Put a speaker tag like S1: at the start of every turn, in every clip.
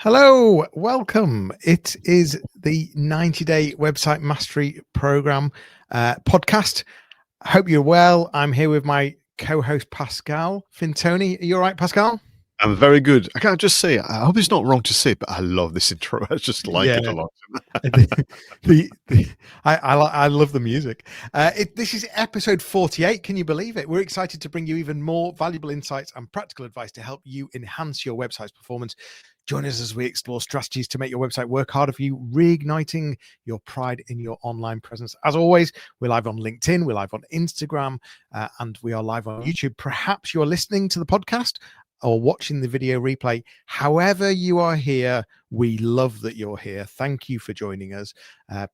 S1: Hello, welcome. It is the 90-day website mastery program podcast. I hope you're well. I'm here with my co-host Pascal Fintoni. Are you all right, Pascal?
S2: I'm very good. I can't just say, I hope it's not wrong to say, but I love this intro. I just like it a lot.
S1: I love the music. This is episode 48. Can you believe it? We're excited to bring you even more valuable insights and practical advice to help you enhance your website's performance. Join us as we explore strategies to make your website work harder for you, reigniting your pride in your online presence. As always, we're live on LinkedIn, we're live on Instagram, and we are live on YouTube. Perhaps you're listening to the podcast or watching the video replay. However you are here, we love that you're here. Thank you for joining us.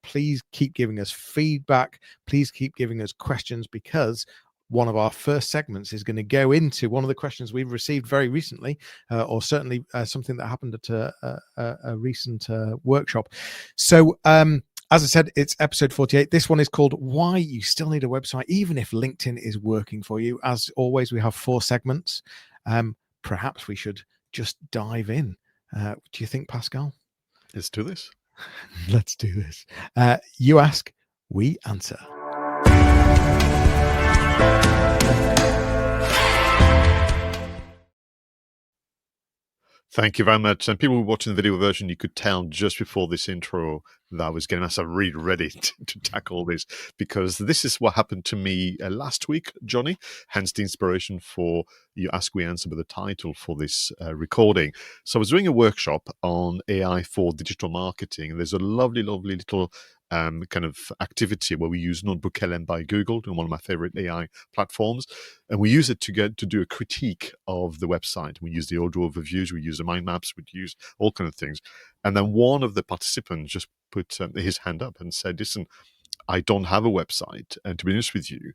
S1: Please keep giving us feedback. Please keep giving us questions, because one of our first segments is going to go into one of the questions we've received very recently, or certainly something that happened at a recent workshop. So as I said, it's episode 48. This one is called Why You Still Need a Website, Even If LinkedIn is Working for You. As always, we have 4 segments. Perhaps we should just dive in. Do you think, Pascal?
S2: Let's do this.
S1: Let's do this. You ask, we answer.
S2: Thank you very much. And people watching the video version, you could tell just before this intro that I was getting myself really ready to tackle this, because this is what happened to me last week, Johnny, hence the inspiration for You Ask, We Answer with the title for this recording. So I was doing a workshop on AI for digital marketing, and there's a lovely, lovely little kind of activity where we use Notebook LM by Google, one of my favorite AI platforms, and we use it to do a critique of the website. We use the audio overviews, we use the mind maps, we use all kind of things. And then one of the participants just put his hand up and said, listen, I don't have a website, and to be honest with you,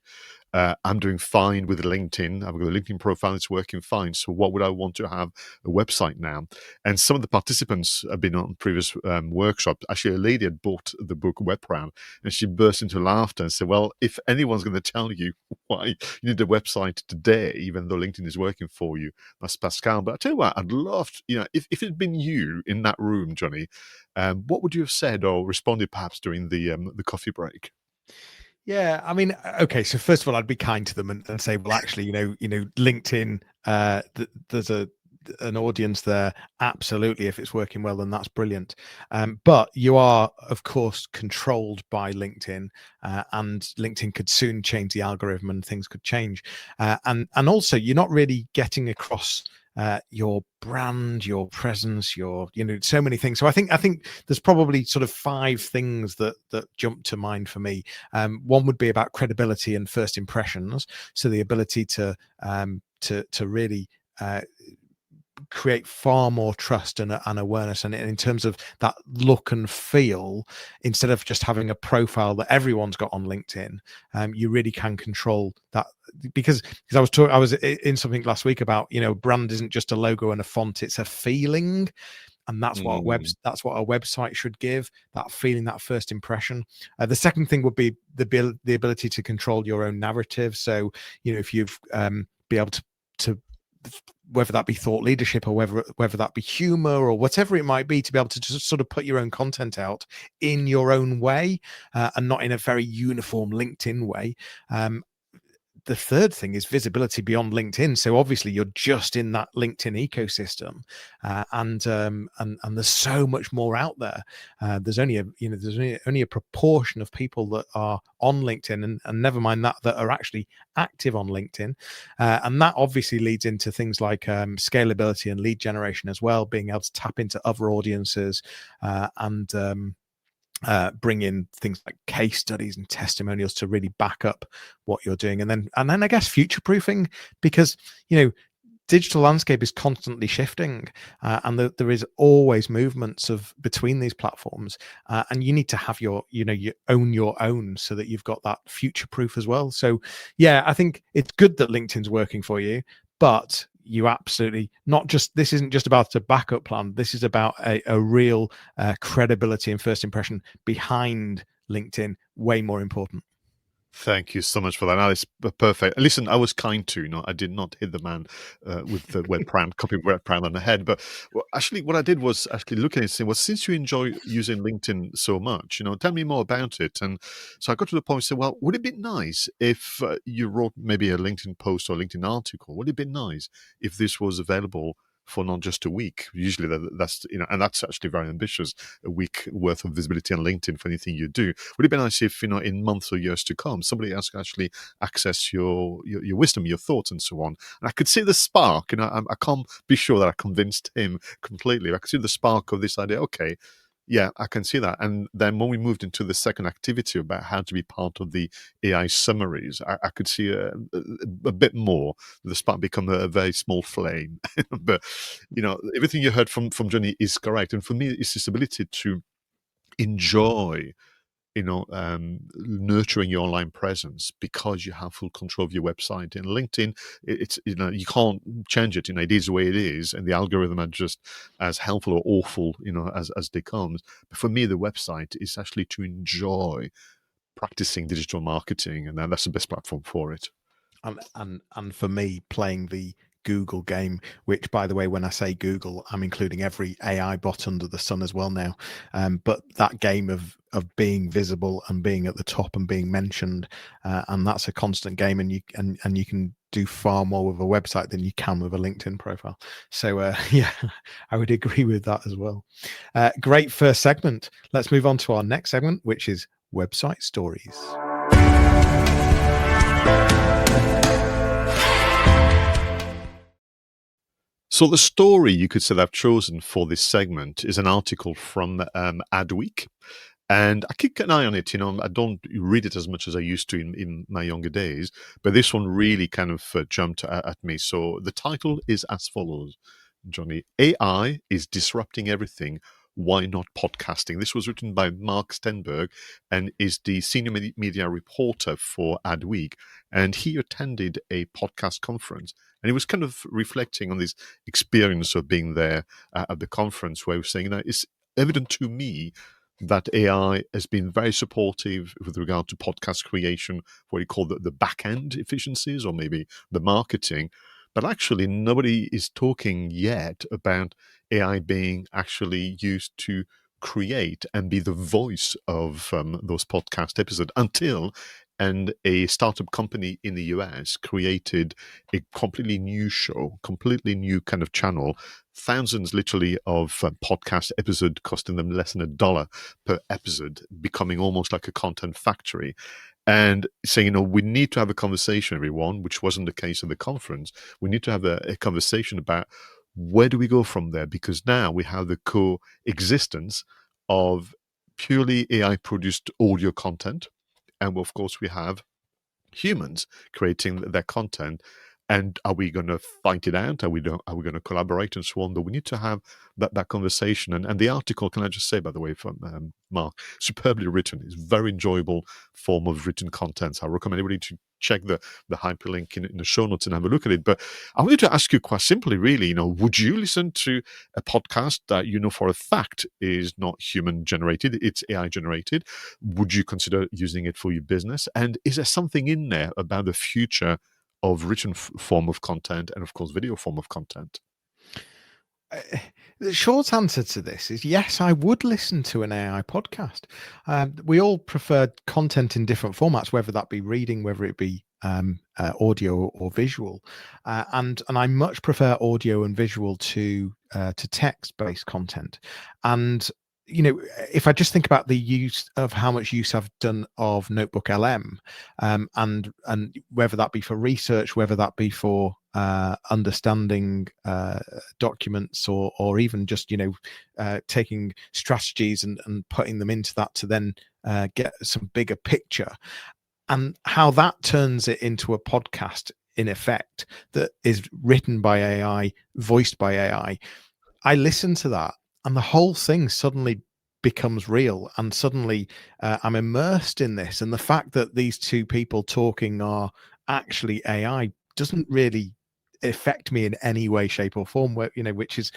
S2: I'm doing fine with LinkedIn. I've got a LinkedIn profile, it's working fine. So what would I want to have a website now? And some of the participants have been on previous workshops. Actually, a lady had bought the book Web Proud, and she burst into laughter and said, well, if anyone's going to tell you why you need a website today, even though LinkedIn is working for you, that's Pascal. But I tell you what, I'd love, if it had been you in that room, Johnny, what would you have said or responded perhaps during the coffee break?
S1: Yeah, I mean, okay. So first of all, I'd be kind to them and say, well, actually, LinkedIn, there's an audience there. Absolutely, if it's working well, then that's brilliant. But you are, of course, controlled by LinkedIn, and LinkedIn could soon change the algorithm, and things could change. And also, you're not really getting across your brand, your presence, so many things. So I think there's probably sort of 5 things that jump to mind for me. One would be about credibility and first impressions. So the ability to really create far more trust and awareness, and in terms of that look and feel, instead of just having a profile that everyone's got on LinkedIn, you really can control that, because I was in something last week about, brand isn't just a logo and a font, it's a feeling. And that's what that's what a website should give, that feeling, that first impression. The second thing would be the ability to control your own narrative. So, if you've be able to whether that be thought leadership, or whether that be humor, or whatever it might be, to be able to just sort of put your own content out in your own way, and not in a very uniform LinkedIn way. The third thing is visibility beyond LinkedIn. So obviously you're just in that LinkedIn ecosystem, and there's so much more out there. There's only a proportion of people that are on LinkedIn, and never mind that are actually active on LinkedIn, and that obviously leads into things like scalability and lead generation as well, being able to tap into other audiences, and bring in things like case studies and testimonials to really back up what you're doing. And then I guess future proofing, because digital landscape is constantly shifting, and there is always movements between these platforms, and you need to have your own, so that you've got that future proof as well. So yeah, I think it's good that LinkedIn's working for you, but you absolutely this isn't just about a backup plan. This is about a real credibility and first impression behind LinkedIn, way more important.
S2: Thank you so much for that. Now it's perfect. Listen, I was kind to, I did not hit the man with the copy web brand on the head. But actually, what I did was actually look at it and say, well, since you enjoy using LinkedIn so much, tell me more about it. And so I got to the point and said, well, would it be nice if you wrote maybe a LinkedIn post or LinkedIn article? Would it be nice if this was available for not just a week? Usually that's, and that's actually very ambitious, a week worth of visibility on LinkedIn for anything you do. Would it be nice if, in months or years to come, somebody else can actually access your wisdom, your thoughts, and so on? And I could see the spark, I can't be sure that I convinced him completely. I could see the spark of this idea. Okay, yeah, I can see that. And then when we moved into the second activity about how to be part of the AI summaries, I could see a bit more. The spark become a very small flame. But everything you heard from Johnny is correct. And for me, it's this ability to enjoy nurturing your online presence because you have full control of your website. And LinkedIn, it's you can't change it. It is the way it is, and the algorithm are just as helpful or awful, as they come. But for me, the website is actually to enjoy practicing digital marketing, and that's the best platform for it.
S1: And for me, playing the Google game, which, by the way, when I say Google, I'm including every AI bot under the sun as well now. But that game of being visible and being at the top and being mentioned, and that's a constant game, and you can do far more with a website than you can with a LinkedIn profile. So yeah, I would agree with that as well. Great first segment. Let's move on to our next segment, which is website stories.
S2: So the story you could say that I've chosen for this segment is an article from Adweek. And I keep an eye on it. I don't read it as much as I used to in my younger days, but this one really kind of jumped at me. So the title is as follows, Johnny: AI is disrupting everything. Why not podcasting? This was written by Mark Stenberg and is the senior media reporter for Adweek. And he attended a podcast conference. And he was kind of reflecting on this experience of being there at the conference, where he was saying, it's evident to me that AI has been very supportive with regard to podcast creation, what you call the back end efficiencies or maybe the marketing. But actually, nobody is talking yet about AI being actually used to create and be the voice of those podcast episodes until a startup company in the US created a completely new show, completely new kind of channel, thousands literally of podcast episode costing them less than $1 per episode, becoming almost like a content factory. And saying, we need to have a conversation, everyone, which wasn't the case at the conference. We need to have a conversation about where do we go from there? Because now we have the coexistence of purely AI-produced audio content. And of course, we have humans creating their content. And are we going to fight it out? Are we going to collaborate and so on? But we need to have that conversation. And the article, can I just say, by the way, from Mark, superbly written. It's very enjoyable form of written content. So I recommend everybody to check the hyperlink in the show notes and have a look at it. But I wanted to ask you quite simply, really, would you listen to a podcast that for a fact is not human generated, it's AI generated? Would you consider using it for your business? And is there something in there about the future of written form of content and, of course, video form of content?
S1: The short answer to this is yes, I would listen to an AI podcast. We all prefer content in different formats, whether that be reading, whether it be audio or visual, and I much prefer audio and visual to text-based content. And if I just think about the use of how much use I've done of Notebook LM, and whether that be for research, whether that be for understanding documents, or even just taking strategies and putting them into that to then get some bigger picture, and how that turns it into a podcast in effect that is written by AI, voiced by AI. I listen to that, and the whole thing suddenly becomes real, and suddenly I'm immersed in this. And the fact that these two people talking are actually AI doesn't really affect me in any way, shape, or form. Where which is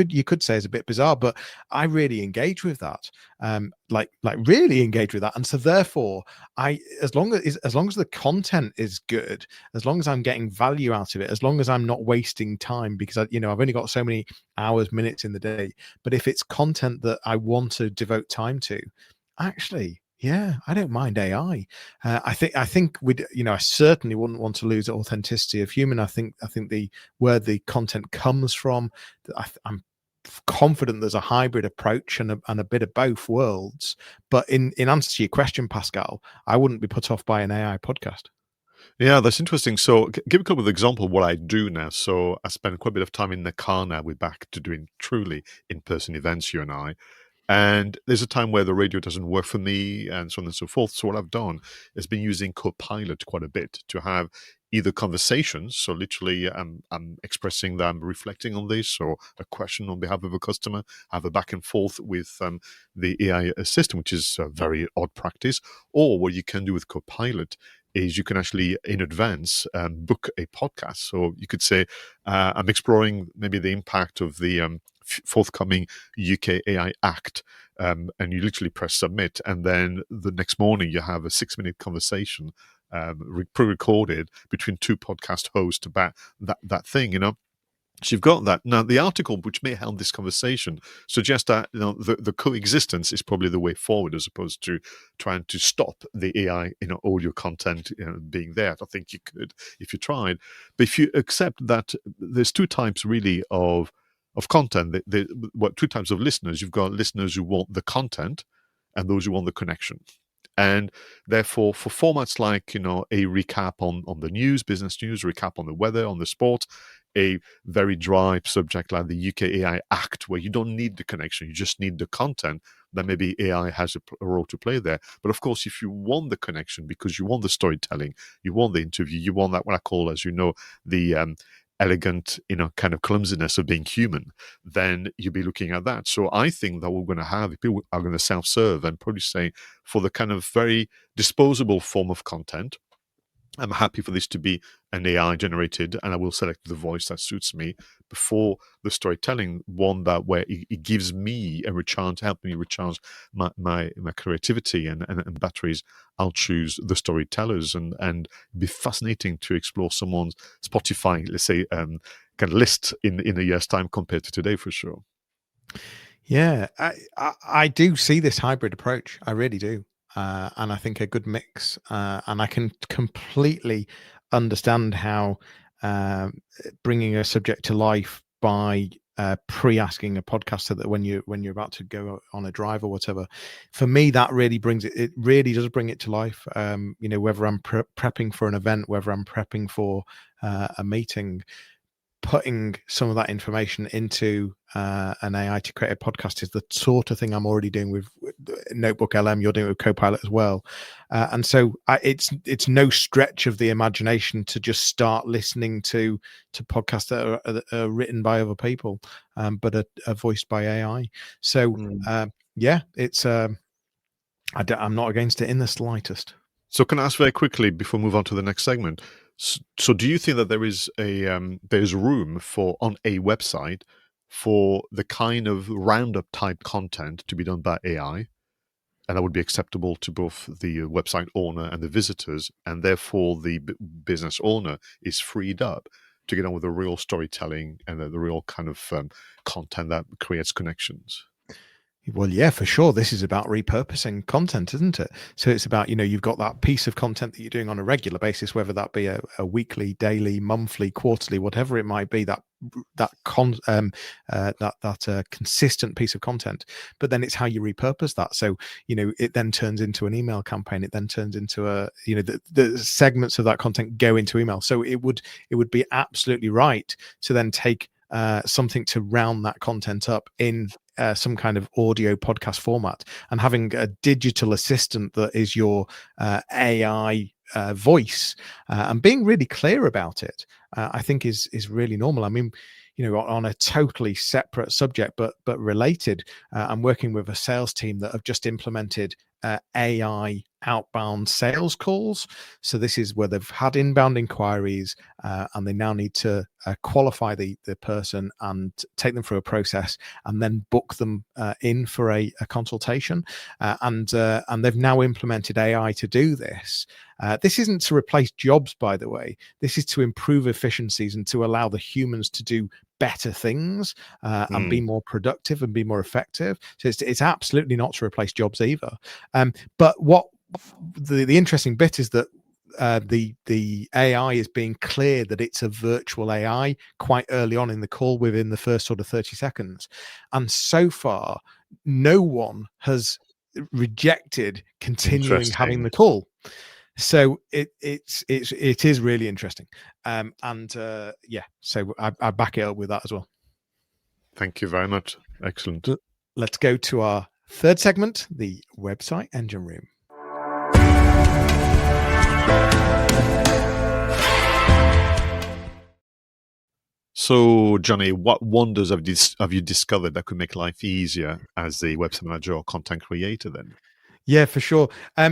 S1: you could say is a bit bizarre, but I really engage with that, like really engage with that, and so therefore, as long as the content is good, as long as I'm getting value out of it, as long as I'm not wasting time, because I've only got so many hours, minutes in the day. But if it's content that I want to devote time to, actually, yeah, I don't mind AI. I think we'd, I certainly wouldn't want to lose authenticity of human. I think the where the content comes from, I'm confident there's a hybrid approach and a bit of both worlds. But in answer to your question, Pascal, I wouldn't be put off by an AI podcast.
S2: Yeah, that's interesting. So, give a couple of examples of what I do now. So, I spend quite a bit of time in the car now. We're back to doing truly in-person events, you and I. And there's a time where the radio doesn't work for me and so on and so forth. So what I've done is been using Copilot quite a bit to have either conversations. So literally I'm expressing that I'm reflecting on this or a question on behalf of a customer. I have a back and forth with the AI assistant, which is a very odd practice. Or what you can do with Copilot is you can actually in advance book a podcast. So you could say, I'm exploring maybe the impact of the forthcoming UK AI Act, and you literally press submit, and then the next morning you have a 6-minute conversation pre-recorded between two podcast hosts about that thing. So you've got that. Now, the article which may help this conversation suggests that the coexistence is probably the way forward, as opposed to trying to stop the AI audio content being there. I think you could if you tried, but if you accept that there's two types really of content, two types of listeners. You've got listeners who want the content, and those who want the connection. And therefore, for formats like a recap on the news, business news, recap on the weather, on the sport, a very dry subject like the UK AI Act, where you don't need the connection, you just need the content, then maybe AI has a role to play there. But of course, if you want the connection because you want the storytelling, you want the interview, you want that what I call, as you know, the elegant, kind of clumsiness of being human, then you'll be looking at that. So I think that we're going to have, people are going to self-serve and probably say, for the kind of very disposable form of content, I'm happy for this to be an AI generated, and I will select the voice that suits me before the storytelling one that where it gives me a recharge, help me recharge my creativity and batteries. I'll choose the storytellers, and it'd be fascinating to explore someone's Spotify, let's say, kind of list in a year's time compared to today, for sure.
S1: Yeah, I do see this hybrid approach. I really do. And I think a good mix. And I can completely understand how bringing a subject to life by pre-asking a podcaster that when you're about to go on a drive or whatever, for me that really brings it. It really does bring it to life. Whether I'm prepping for an event, whether I'm prepping for a meeting, putting some of that information into an AI to create a podcast is the sort of thing I'm already doing with Notebook LM. You're doing it with Copilot as well, and so it's no stretch of the imagination to just start listening to podcasts that are written by other people, but are voiced by AI. So yeah, it's I'm not against it in the slightest.
S2: So can I ask very quickly before we move on to the next segment? So do you think that there is there's room for on a website for the kind of roundup type content to be done by AI, and that would be acceptable to both the website owner and the visitors, and therefore the business owner is freed up to get on with the real storytelling and the real kind of content that creates connections?
S1: Well, yeah, for sure. This is about repurposing content, isn't it? So it's about, you've got that piece of content that you're doing on a regular basis, whether that be a weekly, daily, monthly, quarterly, whatever it might be, that consistent piece of content. But then it's how you repurpose that. So, it then turns into an email campaign. It then turns into the segments of that content go into email. So it would be absolutely right to then take something to round that content up in some kind of audio podcast format, and having a digital assistant that is your AI voice, and being really clear about it, I think is really normal. I mean, on a totally separate subject but related, I'm working with a sales team that have just implemented AI outbound sales calls. So this is where they've had inbound inquiries, and they now need to qualify the person and take them through a process, and then book them in for a consultation. And they've now implemented AI to do this. This isn't to replace jobs, by the way. This is to improve efficiencies and to allow the humans to do better things and be more productive and be more effective. So it's absolutely not to replace jobs either. But what the interesting bit is that the AI is being clear that it's a virtual AI quite early on in the call, within the first sort of 30 seconds. And so far, no one has rejected continuing having
S2: Interesting.
S1: the call. So it is really interesting. Yeah, so I back it up with that as well.
S2: Thank you very much. Excellent.
S1: Let's go to our third segment, the website engine room.
S2: So, Johnny, what wonders have you discovered that could make life easier as a website manager or content creator then?
S1: Yeah, for sure.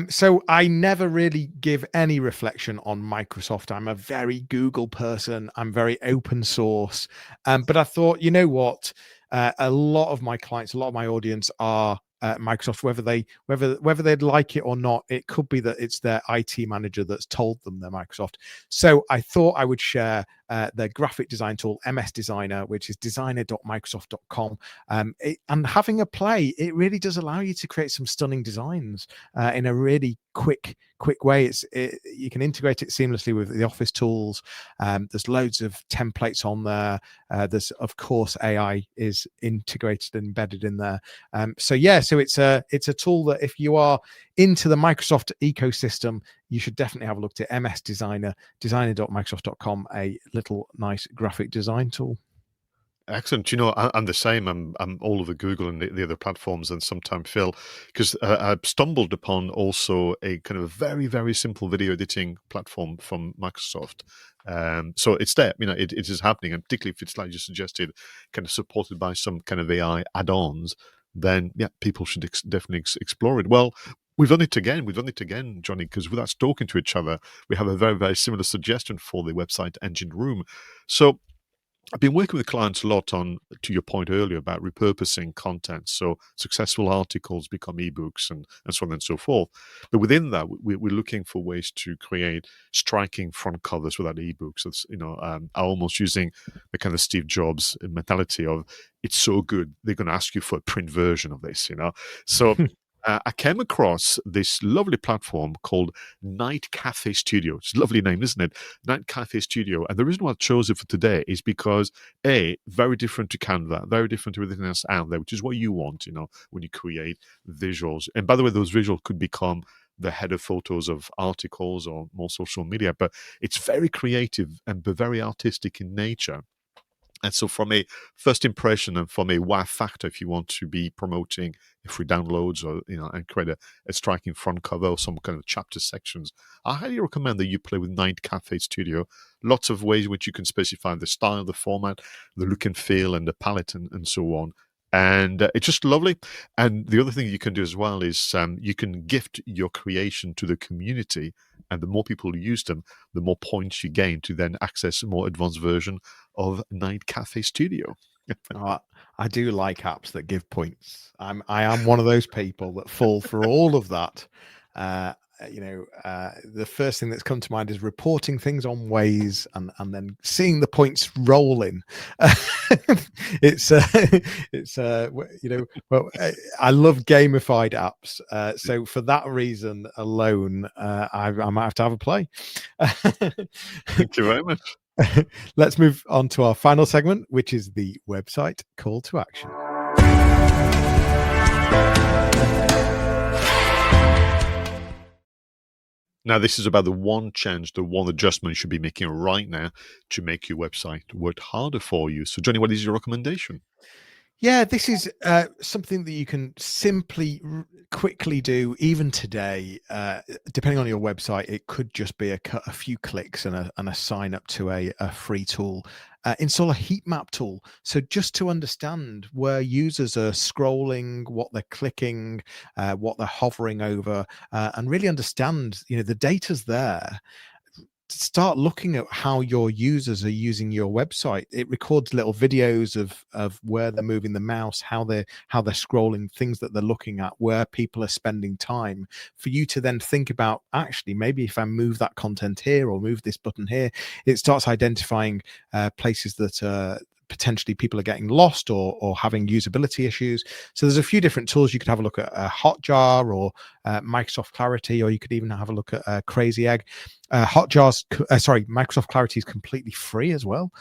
S1: So I never really give any reflection on Microsoft. I'm a very Google person. I'm very open source. But I thought, you know what? A lot of my clients, a lot of my audience are Microsoft, whether they'd like it or not. It could be that it's their IT manager that's told them they're Microsoft. So I thought I would share their graphic design tool, MS Designer, which is designer.microsoft.com. And having a play, it really does allow you to create some stunning designs in a really quick way. You can integrate it seamlessly with the Office tools. There's loads of templates on there. There's, of course, AI is integrated and embedded in there. So it's a tool that if you are into the Microsoft ecosystem, you should definitely have a look at MS Designer, designer.microsoft.com, a little nice graphic design tool.
S2: Excellent. You know, I'm the same. I'm all over Google and the other platforms, and sometimes Phil, because I've stumbled upon also a kind of very, very simple video editing platform from Microsoft. So it's there. You know, it is happening, and particularly if it's like you suggested, kind of supported by some kind of AI add-ons, then yeah, people should definitely explore it. Well, we've done it again. We've done it again, Johnny, because without talking to each other, we have a very, very similar suggestion for the website engine room. So I've been working with clients a lot on, to your point earlier, about repurposing content. So successful articles become ebooks and so on and so forth. But within that, we're looking for ways to create striking front covers for that ebook. So, I'm almost using the kind of Steve Jobs mentality of it's so good, they're going to ask you for a print version of this, So I came across this lovely platform called Night Cafe Studio. It's a lovely name, isn't it? Night Cafe Studio. And the reason why I chose it for today is because, very different to Canva, very different to everything else out there, which is what you want, when you create visuals. And by the way, those visuals could become the header photos of articles or more social media, but it's very creative and very artistic in nature. And so from a first impression and from a wow factor, if you want to be promoting free downloads or, and create a striking front cover or some kind of chapter sections, I highly recommend that you play with Night Cafe Studio. Lots of ways in which you can specify the style, the format, the look and feel and the palette and so on. And it's just lovely. And the other thing you can do as well is you can gift your creation to the community. And the more people use them, the more points you gain to then access a more advanced version of Night Cafe Studio.
S1: I do like apps that give points. I am one of those people that fall for all of that. The first thing that's come to mind is reporting things on Waze and then seeing the points roll in. I love gamified apps. So for that reason alone, I might have to have a play.
S2: Thank you very much.
S1: Let's move on to our final segment, which is the website call to action.
S2: Now, this is about the one change, the one adjustment you should be making right now to make your website work harder for you. So, Johnny, what is your recommendation?
S1: Yeah, this is something that you can simply, quickly do even today. Depending on your website, it could just be a few clicks and a sign up to a free tool. Install a heat map tool. So just to understand where users are scrolling, what they're clicking, what they're hovering over, and really understand, the data's there. Start looking at how your users are using your website. It records little videos of where they're moving the mouse, how they're scrolling, things that they're looking at, where people are spending time, for you to then think about, actually, maybe if I move that content here or move this button here. It starts identifying places that potentially people are getting lost or having usability issues. So there's a few different tools. You could have a look at Hotjar or Microsoft Clarity, or you could even have a look at Crazy Egg. Microsoft Clarity is completely free as well.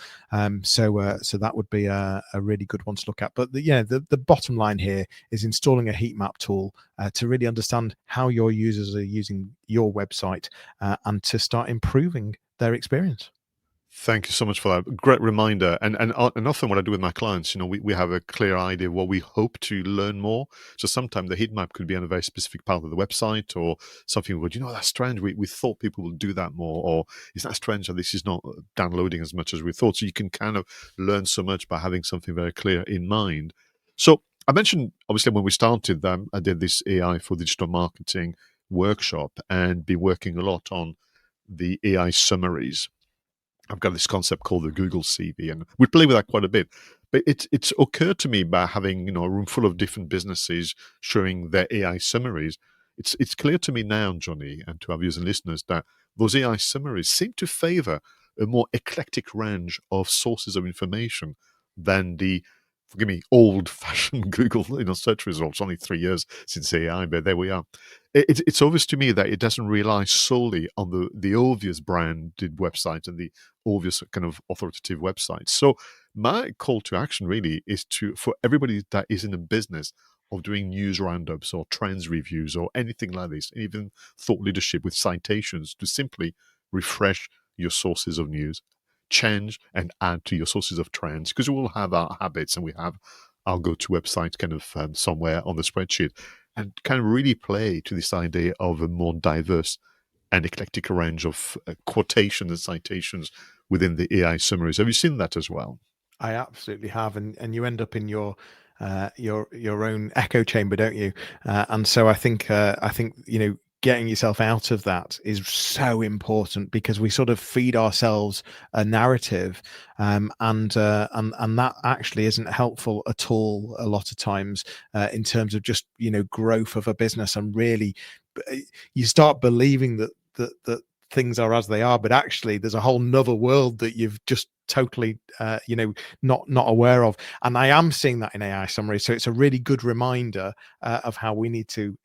S1: So that would be a really good one to look at. But the bottom line here is installing a heat map tool to really understand how your users are using your website and to start improving their experience.
S2: Thank you so much for that. Great reminder. And often what I do with my clients, we have a clear idea of what we hope to learn more. So sometimes the heat map could be on a very specific part of the website, or something would, that's strange. We thought people would do that more, or is that strange that this is not downloading as much as we thought. So you can kind of learn so much by having something very clear in mind. So I mentioned, obviously, when we started, I did this AI for digital marketing workshop and be working a lot on the AI summaries. I've got this concept called the Google CV, and we play with that quite a bit. But it's occurred to me, by having a room full of different businesses showing their AI summaries, it's clear to me now, Johnny, and to our viewers and listeners, that those AI summaries seem to favour a more eclectic range of sources of information than the, forgive me, old-fashioned Google search results. Only 3 years since AI, but there we are. It's obvious to me that it doesn't rely solely on the obvious branded websites and the obvious kind of authoritative websites. So my call to action really is for everybody that is in a business of doing news roundups or trends reviews or anything like this, even thought leadership with citations, to simply refresh your sources of news, change and add to your sources of trends, because we all have our habits and we have our go-to website kind of somewhere on the spreadsheet, and kind of really play to this idea of a more diverse and eclectic range of quotations and citations within the AI summaries. Have you seen that as well?
S1: I absolutely have, and you end up in your own echo chamber, don't you? And so I think getting yourself out of that is so important, because we sort of feed ourselves a narrative, and that actually isn't helpful at all a lot of times, in terms of just growth of a business. And really, you start believing that things are as they are, but actually there's a whole nother world that you've just totally not aware of. And I am seeing that in AI summary, so it's a really good reminder of how we need to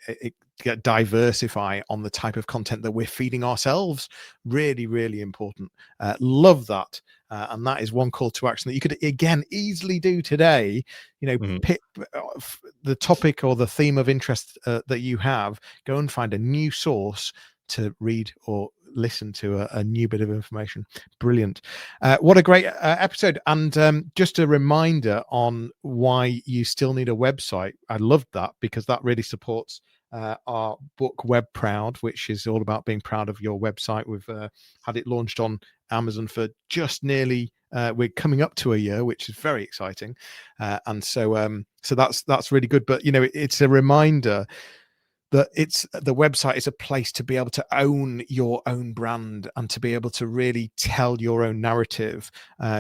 S1: get diversify on the type of content that we're feeding ourselves. Really, really important. Love that. And that is one call to action that you could, again, easily do today.
S2: Mhm.
S1: Pick the topic or the theme of interest that you have, go and find a new source to read or listen to a new bit of information. Brilliant. What a great episode. And just a reminder on why you still need a website. I loved that, because that really supports our book Web Proud, which is all about being proud of your website. We've had it launched on Amazon for just nearly we're coming up to a year, which is very exciting. And so that's really good. But it's a reminder that the website is a place to be able to own your own brand, and to be able to really tell your own narrative,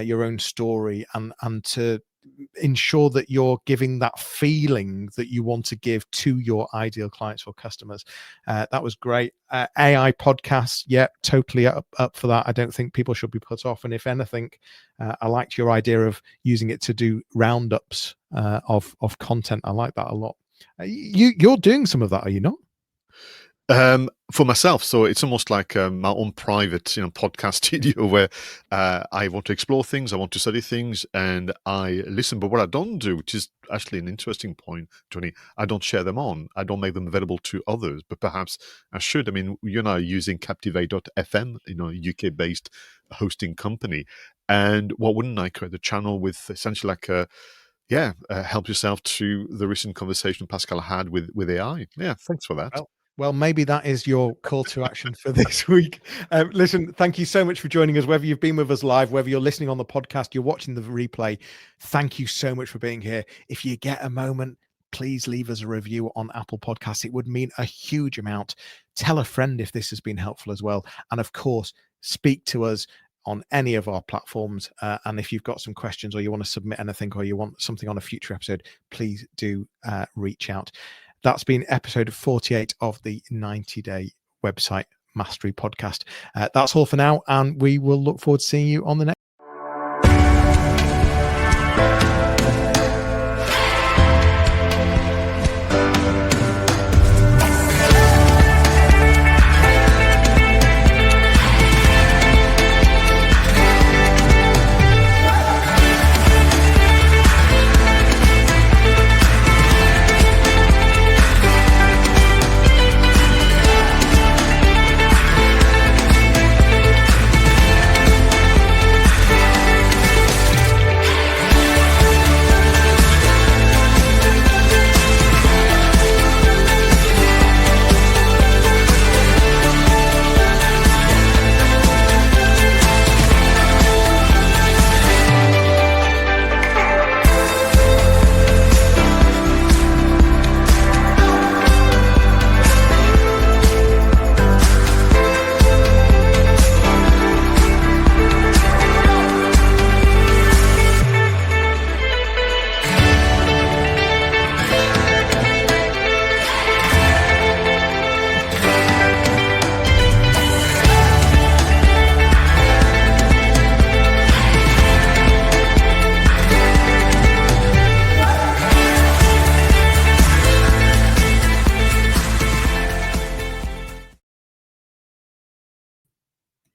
S1: your own story, and to ensure that you're giving that feeling that you want to give to your ideal clients or customers. That was great. AI podcasts, yeah, totally up for that. I don't think people should be put off. And if anything, I liked your idea of using it to do roundups of content. I like that a lot. You're doing some of that, are you not?
S2: For myself, so it's almost like my own private, podcast studio, where I want to explore things, I want to study things, and I listen. But what I don't do, which is actually an interesting point, Johnny, I don't share them on. I don't make them available to others, but perhaps I should. I mean, you and I are using Captivate.fm, UK-based hosting company, and what wouldn't I create a channel with essentially like help yourself to the recent conversation Pascal had with AI. Yeah, thanks for that.
S1: Well, maybe that is your call to action for this week. Listen, thank you so much for joining us, whether you've been with us live, whether you're listening on the podcast, you're watching the replay. Thank you so much for being here. If you get a moment, please leave us a review on Apple Podcasts. It would mean a huge amount. Tell a friend if this has been helpful as well. And of course, speak to us on any of our platforms. And if you've got some questions or you want to submit anything or you want something on a future episode, please do reach out. That's been episode 48 of the 90-day website mastery podcast. That's all for now, and we will look forward to seeing you on the next.